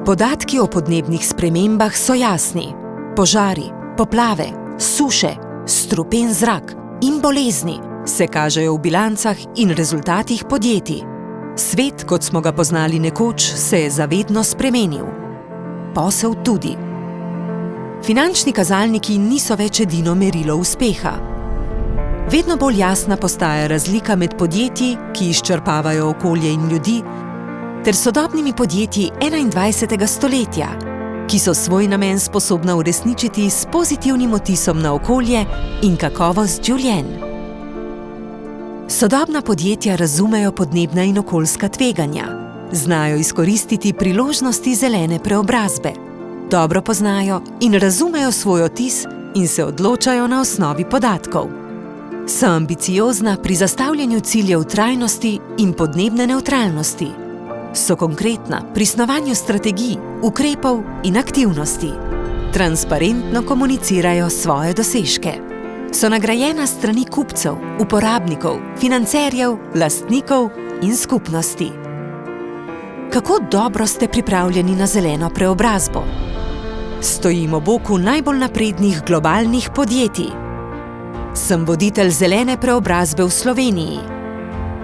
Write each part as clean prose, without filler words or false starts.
Podatki o podnebnih spremembah so jasni. Požari, poplave, suše, strupen zrak in bolezni se kažejo v bilancah in rezultatih podjetij. Svet, kot smo ga poznali nekoč, se je zavedno spremenil. Posel tudi. Finančni kazalniki niso več edino merilo uspeha. Vedno bolj jasna postaja razlika med podjetji, ki izčrpavajo okolje in ljudi, ter sodobnimi podjetji 21. stoletja, ki so svoj namen sposobna uresničiti s pozitivnim vtisom na okolje in kakovost življenj. Sodobna podjetja razumejo podnebna in okoljska tveganja, znajo izkoristiti priložnosti zelene preobrazbe, dobro poznajo in razumejo svoj vtis in se odločajo na osnovi podatkov. So ambiciozna pri zastavljanju ciljev trajnosti in podnebne nevtralnosti. So konkretna pri snovanju strategij, ukrepov in aktivnosti. Transparentno komunicirajo svoje dosežke. So nagrajena s strani kupcev, uporabnikov, financerjev, lastnikov in skupnosti. Kako dobro ste pripravljeni na zeleno preobrazbo? Stojim ob boku najbolj naprednih globalnih podjetij. Sem voditelj zelene preobrazbe v Sloveniji.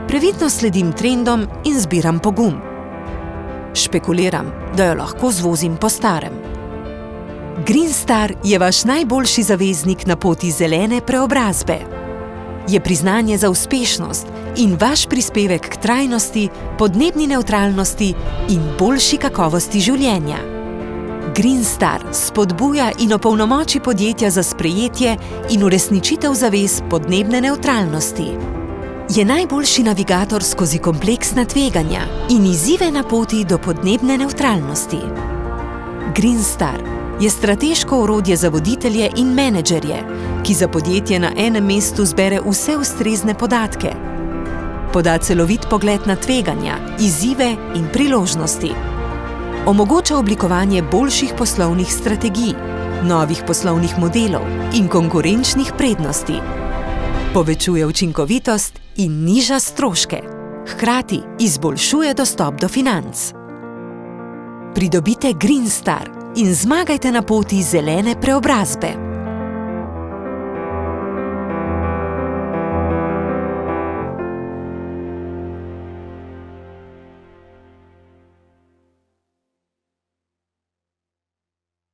Previdno sledim trendom in zbiram pogum. Špekuliram, da jo lahko zvozim po starem. Greenstar je vaš najboljši zaveznik na poti zelene preobrazbe. Je priznanje za uspešnost in vaš prispevek k trajnosti, podnebni nevtralnosti in boljši kakovosti življenja. Greenstar spodbuja in opolnomoči podjetja za sprejetje in uresničitev zavez podnebne nevtralnosti. Je najboljši navigator skozi kompleksna tveganja in izzive na poti do podnebne nevtralnosti. Greenstar je strateško orodje za voditelje in menedžerje, ki za podjetje na enem mestu zbere vse ustrezne podatke. Poda celovit pogled na tveganja, izzive in priložnosti. Omogoča oblikovanje boljših poslovnih strategij, novih poslovnih modelov in konkurenčnih prednosti. Povečuje učinkovitost in niža stroške. Hkrati izboljšuje dostop do financ. Pridobite Greenstar in zmagajte na poti zelene preobrazbe.